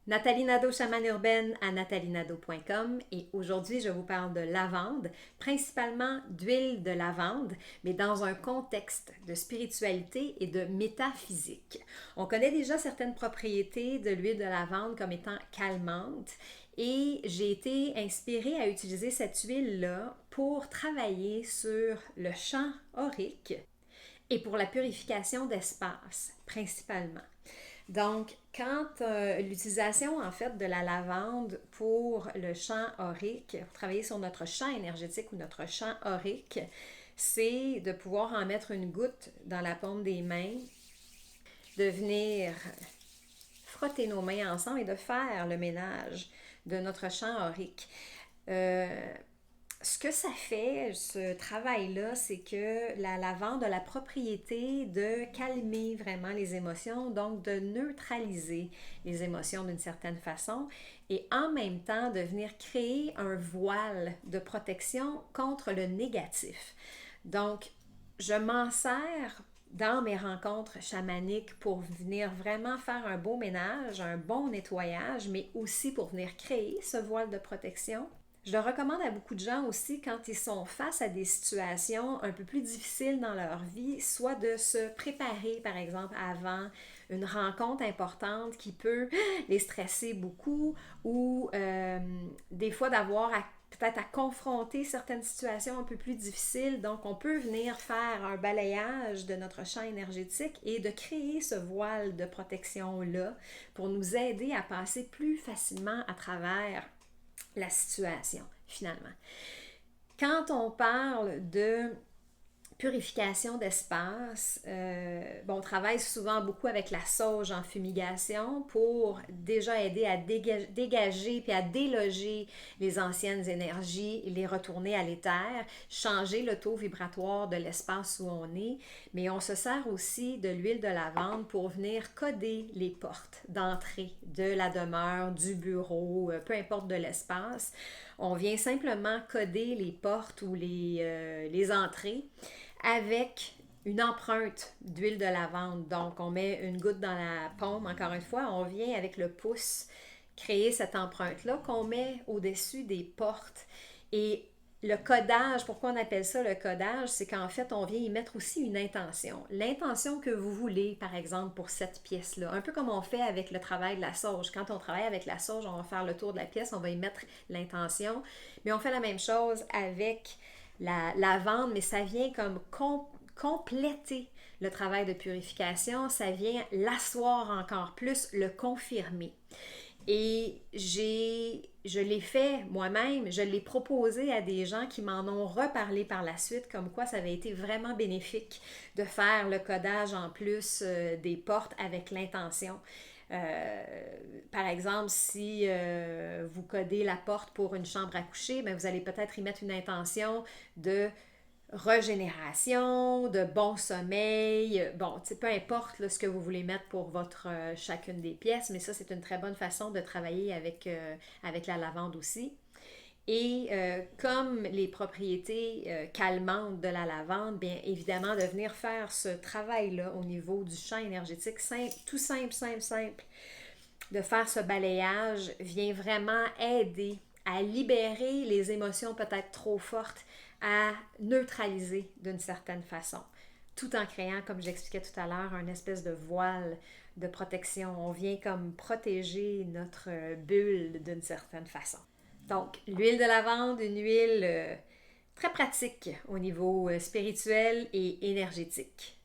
Nathalie Nadeau, chamane urbaine à nathalienado.com et aujourd'hui je vous parle de lavande, principalement d'huile de lavande, mais dans un contexte de spiritualité et de métaphysique. On connaît déjà certaines propriétés de l'huile de lavande comme étant calmante et j'ai été inspirée à utiliser cette huile-là pour travailler sur le champ aurique et pour la purification d'espace principalement. Donc, quand l'utilisation en fait de la lavande pour le champ aurique, pour travailler sur notre champ énergétique ou notre champ aurique, c'est de pouvoir en mettre une goutte dans la paume des mains, de venir frotter nos mains ensemble et de faire le ménage de notre champ aurique. Ce que ça fait, ce travail-là, c'est que la lavande a la propriété de calmer vraiment les émotions, donc de neutraliser les émotions d'une certaine façon et en même temps de venir créer un voile de protection contre le négatif. Donc, je m'en sers dans mes rencontres chamaniques pour venir vraiment faire un beau ménage, un bon nettoyage, mais aussi pour venir créer ce voile de protection. Je le recommande à beaucoup de gens aussi quand ils sont face à des situations un peu plus difficiles dans leur vie, soit de se préparer par exemple avant une rencontre importante qui peut les stresser beaucoup ou des fois d'avoir peut-être à confronter certaines situations un peu plus difficiles. Donc, on peut venir faire un balayage de notre champ énergétique et de créer ce voile de protection-là pour nous aider à passer plus facilement à travers la situation, finalement. Quand on parle de purification d'espace, on travaille souvent beaucoup avec la sauge en fumigation pour déjà aider à dégager puis à déloger les anciennes énergies, les retourner à l'éther, changer le taux vibratoire de l'espace où on est, mais on se sert aussi de l'huile de lavande pour venir coder les portes d'entrée de la demeure, du bureau, peu importe de l'espace. On vient simplement coder les portes ou les entrées avec une empreinte d'huile de lavande. Donc, on met une goutte dans la paume, encore une fois, on vient avec le pouce créer cette empreinte-là qu'on met au-dessus des portes. Et le codage, pourquoi on appelle ça le codage, c'est qu'en fait, on vient y mettre aussi une intention. L'intention que vous voulez, par exemple, pour cette pièce-là. Un peu comme on fait avec le travail de la sauge. Quand on travaille avec la sauge, on va faire le tour de la pièce, on va y mettre l'intention. Mais on fait la même chose avec la lavande, mais ça vient comme compléter le travail de purification, ça vient l'asseoir encore plus, le confirmer. Et je l'ai fait moi-même, je l'ai proposé à des gens qui m'en ont reparlé par la suite, comme quoi ça avait été vraiment bénéfique de faire le codage en plus des portes avec l'intention. Par exemple, si vous codez la porte pour une chambre à coucher, bien, vous allez peut-être y mettre une intention de régénération, de bon sommeil. Bon, peu importe là, ce que vous voulez mettre pour votre chacune des pièces, mais ça, c'est une très bonne façon de travailler avec la lavande aussi. Et comme les propriétés calmantes de la lavande, bien évidemment, de venir faire ce travail-là au niveau du champ énergétique, tout simple, simple, simple, de faire ce balayage vient vraiment aider à libérer les émotions peut-être trop fortes, à neutraliser d'une certaine façon, tout en créant, comme j'expliquais tout à l'heure, un espèce de voile de protection. On vient comme protéger notre bulle d'une certaine façon. Donc, l'huile de lavande, une huile très pratique au niveau spirituel et énergétique.